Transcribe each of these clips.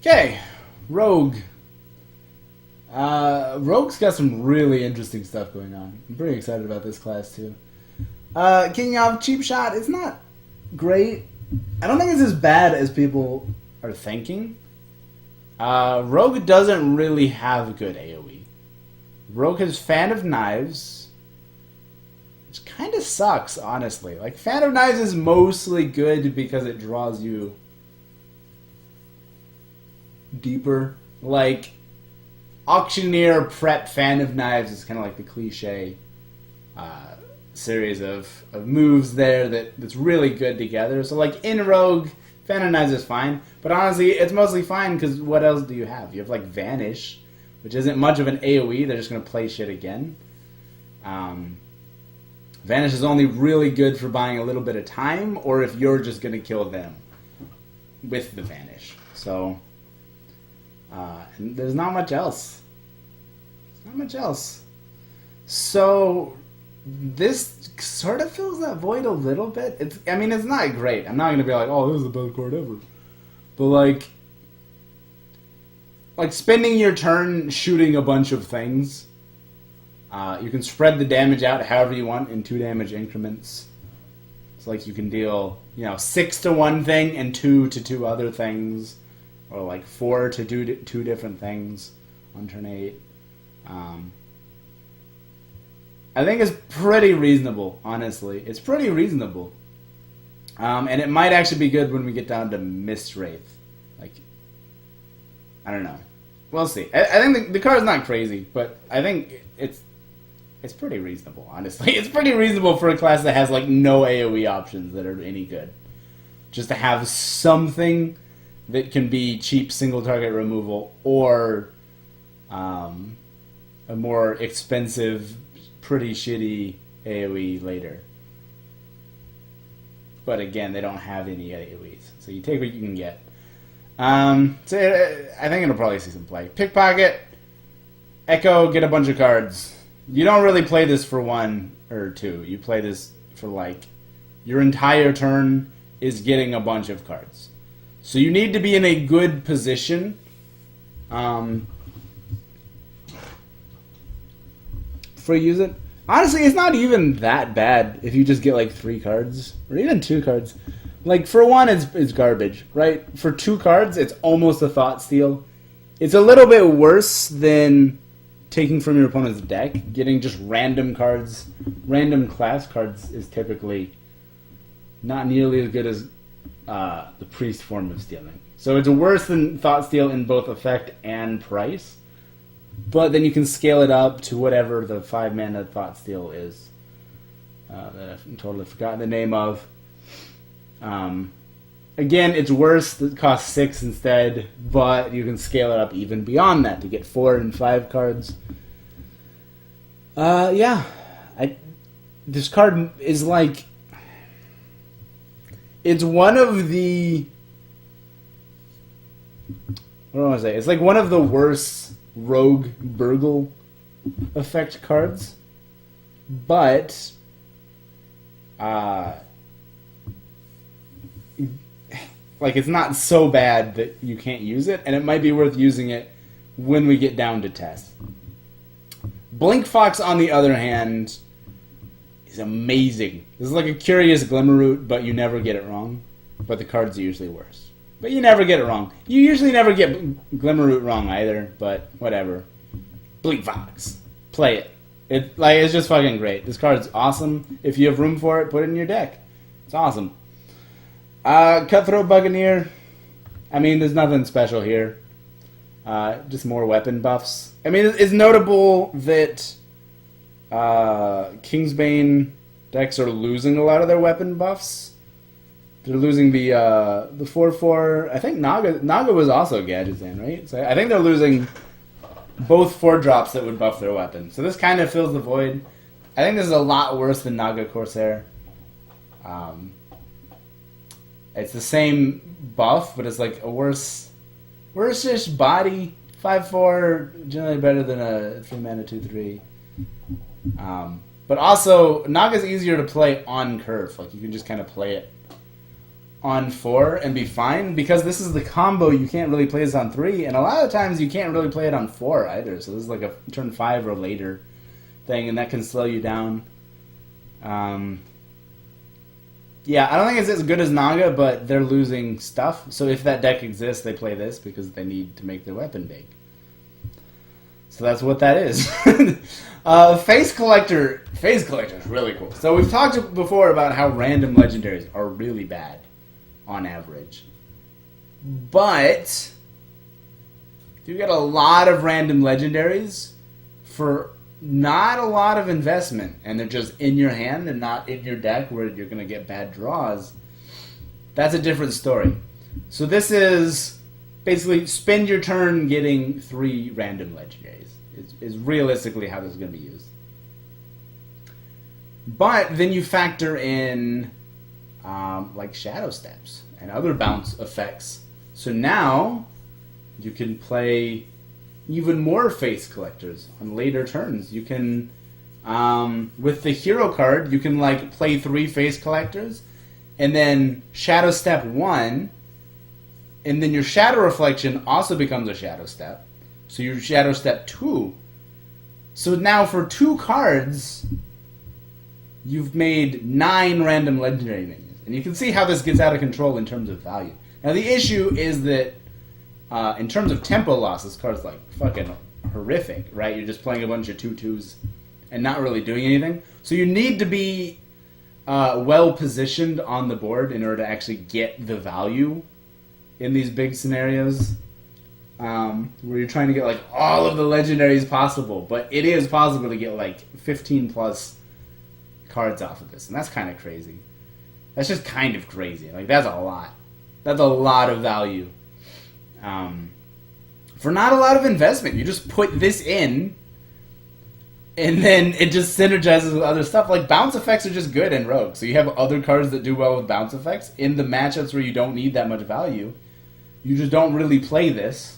Okay, Rogue. Rogue's got some really interesting stuff going on. I'm pretty excited about this class too. King of Cheap Shot. It's not great. I don't think it's as bad as people are thinking. Rogue doesn't really have good AoE. Rogue has Fan of Knives, which kind of sucks, honestly. Like, Fan of Knives is mostly good because it draws you deeper. Like, Auctioneer, Prep, Fan of Knives is kind of like the cliche series of moves there that's really good together. So, like, in Rogue, Fan of Knives is fine. But honestly, it's mostly fine because what else do you have? You have, like, Vanish, which isn't much of an AoE. They're just going to play shit again. Vanish is only really good for buying a little bit of time, or if you're just going to kill them with the Vanish. So, and there's not much else. Not much else. So, this sort of fills that void a little bit. It's not great. I'm not going to be like, oh, this is the best card ever. But, like spending your turn shooting a bunch of things. You can spread the damage out however you want in 2 damage increments. It's like you can deal, 6 to one thing and 2 to 2 other things. Or like 4 to do 2 different things on turn 8. I think it's pretty reasonable, honestly. It's pretty reasonable. And it might actually be good when we get down to Mist Wraith. Like, I don't know. We'll see. I think the card's not crazy, but I think it's pretty reasonable, honestly. It's pretty reasonable for a class that has, like, no AoE options that are any good. Just to have something that can be cheap single target removal or a more expensive, pretty shitty AoE later. But again, they don't have any AoEs. So you take what you can get. So I think it'll probably see some play. Pickpocket, Echo, get a bunch of cards. You don't really play this for 1 or 2. You play this for, like, your entire turn is getting a bunch of cards. So you need to be in a good position for use it. Honestly, it's not even that bad if you just get, like, 3 cards. Or even 2 cards. Like, for 1, it's garbage, right? For 2 cards, it's almost a Thought Steal. It's a little bit worse than taking from your opponent's deck. Getting just random cards, random class cards is typically not nearly as good as the Priest form of stealing. So it's worse than Thought Steal in both effect and price. But then you can scale it up to whatever the 5-mana Thought Steal is. That I've totally forgotten the name of. Again, it's worse. It costs 6 instead, but you can scale it up even beyond that to get 4 and 5 cards. This card is like... It's one of the... What do I want to say? It's like one of the worst Rogue Burgle effect cards. But... like, it's not so bad that you can't use it, and it might be worth using it when we get down to test. Blink Fox, on the other hand, is amazing. This is like a Curious Glimmerroot, but you never get it wrong. But the card's usually worse. But you never get it wrong. You usually never get Glimmerroot wrong either, but whatever. Blink Fox. Play it. It's just fucking great. This card's awesome. If you have room for it, put it in your deck. It's awesome. Cutthroat Buccaneer. I mean, there's nothing special here. Just more weapon buffs. I mean, it's notable that Kingsbane decks are losing a lot of their weapon buffs. They're losing the 4/4. I think Naga was also Gadgets in, right? So I think they're losing both 4-drops that would buff their weapon. So this kind of fills the void. I think this is a lot worse than Naga Corsair. It's the same buff, but it's like a worse-ish body. 5/4, generally better than a 3-mana 2/3. But also, Naga's easier to play on curve. Like, you can just kind of play it on 4 and be fine, because this is the combo. You can't really play this on 3, and a lot of times you can't really play it on 4 either, so this is like a turn 5 or later thing, and that can slow you down. Yeah, I don't think it's as good as Naga, but they're losing stuff, so if that deck exists, they play this because they need to make their weapon big. So that's what that is. Face Collector is really cool. So we've talked before about how random legendaries are really bad on average. But you get a lot of random legendaries for not a lot of investment, and they're just in your hand and not in your deck where you're going to get bad draws. That's a different story. So this is basically spend your turn getting 3 random legendaries. Is realistically how this is going to be used. But then you factor in like Shadow Steps and other bounce effects. So now you can play even more Face Collectors on later turns. You can, with the Hero card, you can like play 3 Face Collectors, and then Shadow Step 1, and then your Shadow Reflection also becomes a Shadow Step. So your Shadow Step 2. So now for 2 cards, you've made 9 random legendary minions. And you can see how this gets out of control in terms of value. Now the issue is that in terms of tempo loss, this card's like fucking horrific, right? You're just playing a bunch of 2/2s and not really doing anything. So you need to be well positioned on the board in order to actually get the value in these big scenarios. Where you're trying to get like all of the legendaries possible, but it is possible to get like 15 plus cards off of this, and that's kind of crazy. That's just kind of crazy. Like that's a lot. That's a lot of value for not a lot of investment. You just put this in, and then it just synergizes with other stuff. Like bounce effects are just good in Rogue, so you have other cards that do well with bounce effects in the matchups where you don't need that much value. You just don't really play this.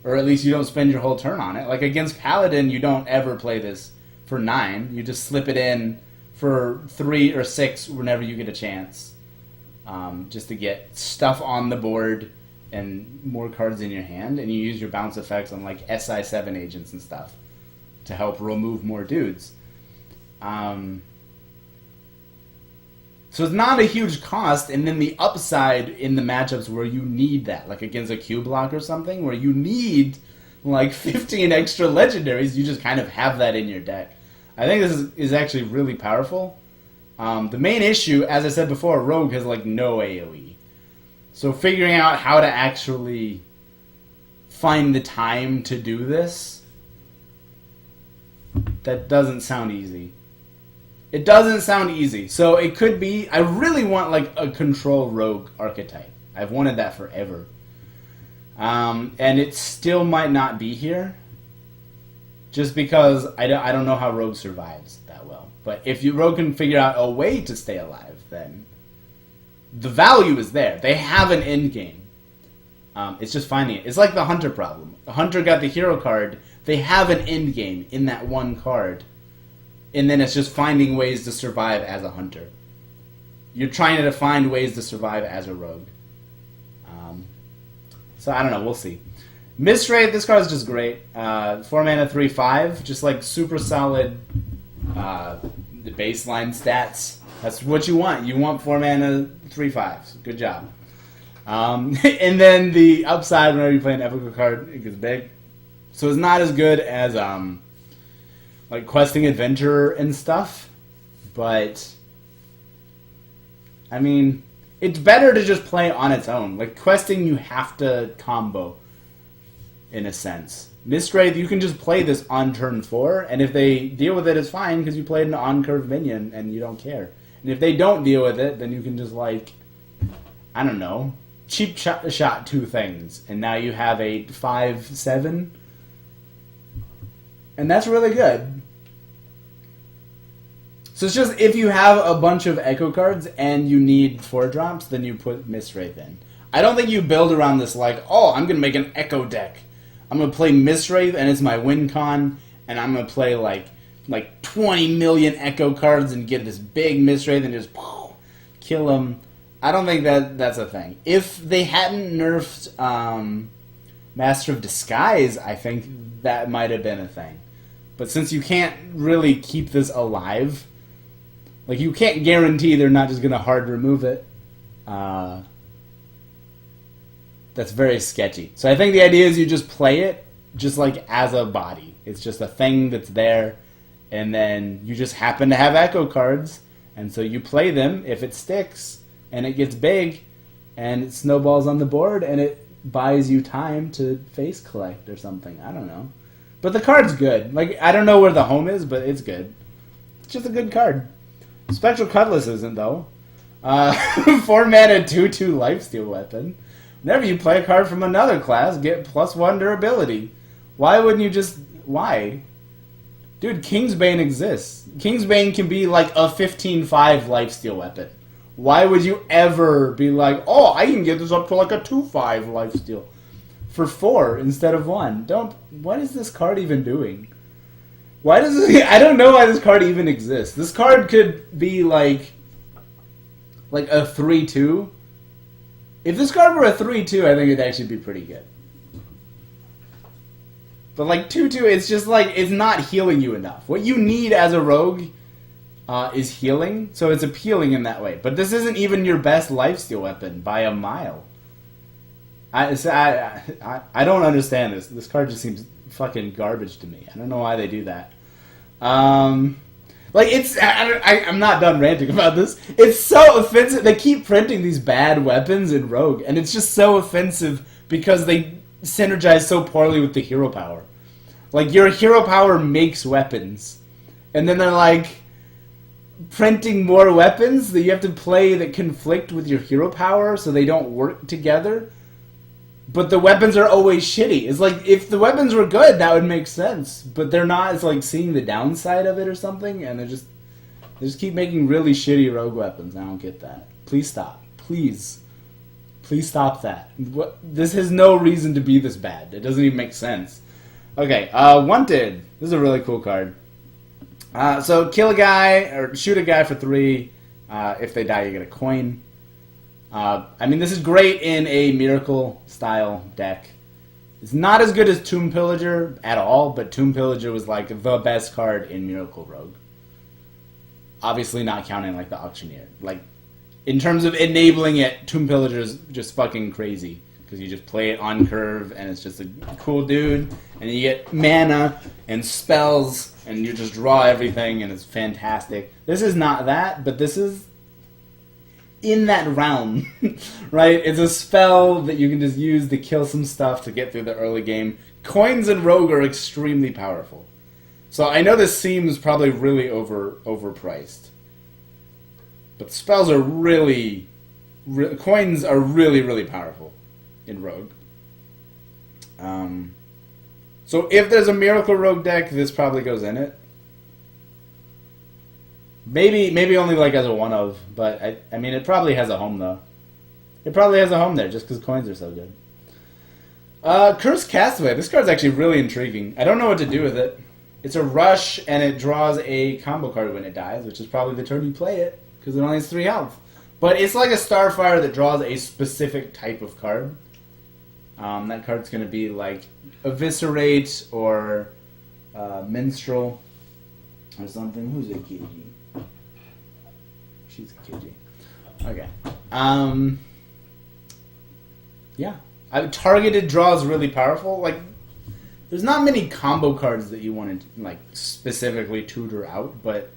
Or at least you don't spend your whole turn on it. Like against Paladin, you don't ever play this for 9. You just slip it in for 3 or 6 whenever you get a chance. Just to get stuff on the board and more cards in your hand. And you use your bounce effects on like SI7 agents and stuff to help remove more dudes. So it's not a huge cost, and then the upside in the matchups where you need that, like against a Q block or something, where you need like 15 extra legendaries, you just kind of have that in your deck. I think this is actually really powerful. The main issue, as I said before, Rogue has like no AoE. So figuring out how to actually find the time to do this, that doesn't sound easy. It doesn't sound easy. So it could be, I really want like a control Rogue archetype. I've wanted that forever. And it still might not be here. Just because I don't know how Rogue survives that well. But if Rogue can figure out a way to stay alive, then the value is there. They have an end game. It's just finding it. It's like the Hunter problem. The Hunter got the hero card. They have an end game in that one card. And then it's just finding ways to survive as a Hunter. You're trying to find ways to survive as a Rogue. So I don't know. We'll see. Mistray, this card is just great. 4 mana, 3/5. Just like super solid the baseline stats. That's what you want. You want 4 mana, 3/5. Good job. And then the upside whenever you play an epical card, it gets big. So it's not as good as like questing adventurer and stuff, but I mean, it's better to just play on its own. Like questing, you have to combo in a sense. Mistwraith, you can just play this on turn 4, and if they deal with it, it's fine because you played an on-curve minion and you don't care. And if they don't deal with it, then you can just like, I don't know, cheap shot 2 things, and now you have a 5/7. And that's really good. So it's just, if you have a bunch of Echo cards and you need 4-drops, then you put Mistwraith in. I don't think you build around this like, oh, I'm going to make an Echo deck. I'm going to play Mistwraith and it's my win con, and I'm going to play like 20 million Echo cards and get this big Mistwraith and just kill him. I don't think that that's a thing. If they hadn't nerfed Master of Disguise, I think that might have been a thing. But since you can't really keep this alive, like you can't guarantee they're not just going to hard remove it, that's very sketchy. So I think the idea is you just play it just like as a body. It's just a thing that's there, and then you just happen to have echo cards, and so you play them if it sticks, and it gets big, and it snowballs on the board, and it buys you time to face collect or something. I don't know. But the card's good. Like, I don't know where the home is, but it's good. It's just a good card. Spectral Cutlass isn't, though. 4 mana, 2/2 lifesteal weapon. Whenever you play a card from another class, get +1 durability. Why wouldn't you just... Why? Dude, Kingsbane exists. Kingsbane can be like a 15/5 lifesteal weapon. Why would you ever be like, oh, I can get this up to like a 2/5 lifesteal for 4 instead of 1? What is this card even doing? Why does this... I don't know why this card even exists. This card could be like a 3/2. If this card were a 3/2, I think it'd actually be pretty good. But like 2/2, it's just like, it's not healing you enough. What you need as a rogue is healing, so it's appealing in that way. But this isn't even your best lifesteal weapon by a mile. I don't understand this. This card just seems fucking garbage to me. I don't know why they do that. Like, it's... I'm not done ranting about this. It's so offensive. They keep printing these bad weapons in Rogue, and it's just so offensive because they synergize so poorly with the hero power. Like, your hero power makes weapons, and then they're like printing more weapons that you have to play that conflict with your hero power so they don't work together. But the weapons are always shitty. It's like, if the weapons were good, that would make sense. But they're not. It's like seeing the downside of it or something, and they just keep making really shitty rogue weapons. I don't get that. Please stop. Please stop that. This has no reason to be this bad. It doesn't even make sense. Okay, Wanted. This is a really cool card. So kill a guy, or shoot a guy for 3. If they die, you get a coin. I mean, this is great in a Miracle-style deck. It's not as good as Tomb Pillager at all, but Tomb Pillager was, like, the best card in Miracle Rogue. Obviously not counting, like, the Auctioneer. Like, in terms of enabling it, Tomb Pillager is just fucking crazy. Because you just play it on curve, and it's just a cool dude, and you get mana and spells, and you just draw everything, and it's fantastic. This is not that, but this is in that realm, right? It's a spell that you can just use to kill some stuff to get through the early game. Coins and Rogue are extremely powerful. So I know this seems probably really overpriced. But spells are really... coins are really, really powerful in Rogue. So if there's a Miracle Rogue deck, this probably goes in it. Maybe only like as a one of, but I mean it probably has a home though. It probably has a home there just because coins are so good. Cursed Castaway. This card's actually really intriguing. I don't know what to do with it. It's a rush and it draws a combo card when it dies, which is probably the turn you play it because it only has 3 health. But it's like a Starfire that draws a specific type of card. That card's going to be like Eviscerate or Minstrel or something. Who's a KG? She's a KG. Okay. Yeah. Targeted draw is really powerful. Like, there's not many combo cards that you want to like specifically tutor out, but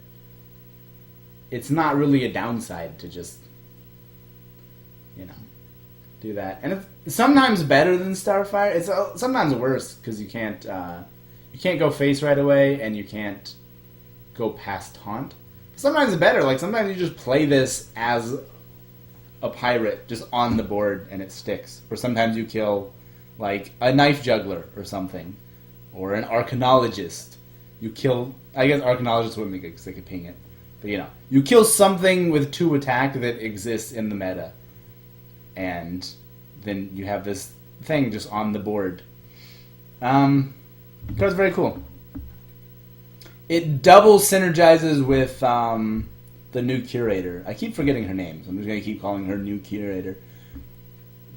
it's not really a downside to just, do that. And it's sometimes better than Starfire. It's sometimes worse because you can't go face right away and you can't go past taunt. Sometimes it's better. Like, sometimes you just play this as a pirate just on the board and it sticks. Or sometimes you kill, like, a Knife Juggler or something. Or an Arcanologist. You kill... I guess Arcanologist wouldn't make it because they could ping it. But, you kill something with 2 attack that exists in the meta. And then you have this thing just on the board. It's very cool. It double synergizes with the the new curator. I keep forgetting her name, so I'm just going to keep calling her new curator.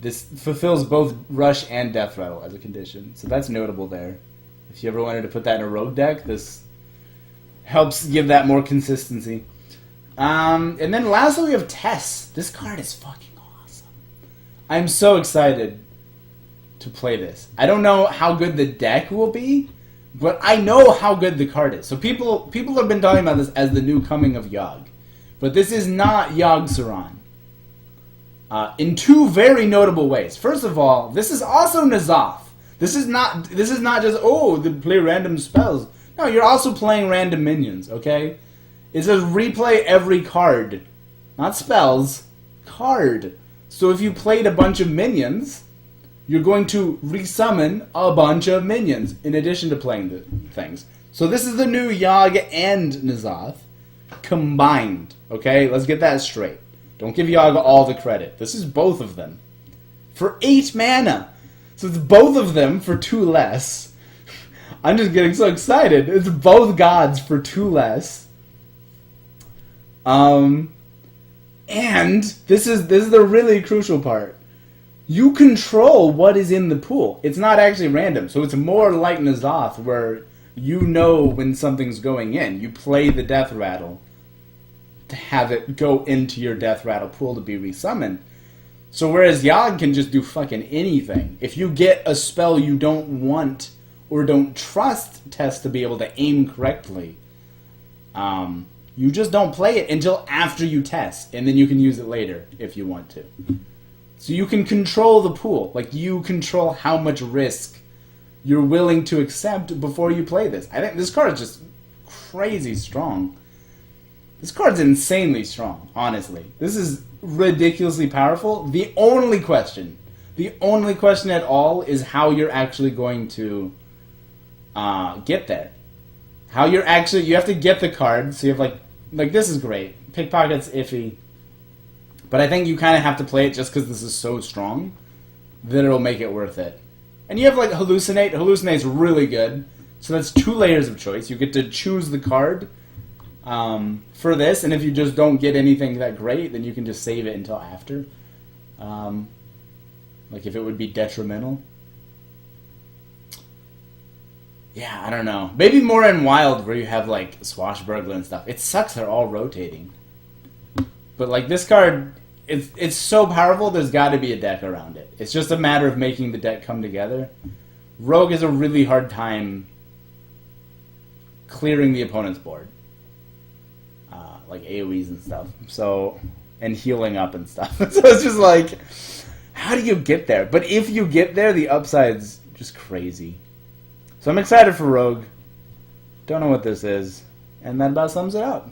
This fulfills both Rush and Death Rattle as a condition, so that's notable there. If you ever wanted to put that in a rogue deck, this helps give that more consistency. And then lastly we have Tess. This card is fucking awesome. I'm so excited to play this. I don't know how good the deck will be, but I know how good the card is. So people have been talking about this as the new coming of Yogg. But this is not Yogg'zoth. In two very notable ways. First of all, this is also N'Zoth. This is not just, oh, they play random spells. No, you're also playing random minions, okay? It says replay every card. Not spells, card. So if you played a bunch of minions, you're going to resummon a bunch of minions in addition to playing the things. So this is the new Yogg and N'Zoth combined, okay? Let's get that straight. Don't give Yogg all the credit. This is both of them for 8 mana. So it's both of them for 2 less. I'm just getting so excited. It's both gods for 2 less. And this is the really crucial part. You control what is in the pool. It's not actually random. So it's more like N'Zoth, where you know when something's going in. You play the Death Rattle to have it go into your Death Rattle pool to be resummoned. So whereas Yogg can just do fucking anything, if you get a spell you don't want or don't trust Tess to be able to aim correctly, you just don't play it until after you test, and then you can use it later if you want to. So you can control the pool. Like, you control how much risk you're willing to accept before you play this. I think this card is just crazy strong. This card's insanely strong, honestly. This is ridiculously powerful. The only question at all is how you're actually going to get there. How you have to get the card. So you have like this is great. Pickpocket's iffy, but I think you kind of have to play it just because this is so strong that it'll make it worth it. And you have like Hallucinate. Hallucinate's really good. So that's 2 layers of choice. You get to choose the card for this, and if you just don't get anything that great, then you can just save it until after. Like if it would be detrimental. Yeah, I don't know. Maybe more in Wild where you have like Swashbuckler and stuff. It sucks they're all rotating. But like this card, it's so powerful there's got to be a deck around it. It's just a matter of making the deck come together. Rogue has a really hard time clearing the opponent's board. Like AoEs and stuff. So, and healing up and stuff. So it's just like, how do you get there? But if you get there, the upside's just crazy. So I'm excited for Rogue. Don't know what this is. And that about sums it up.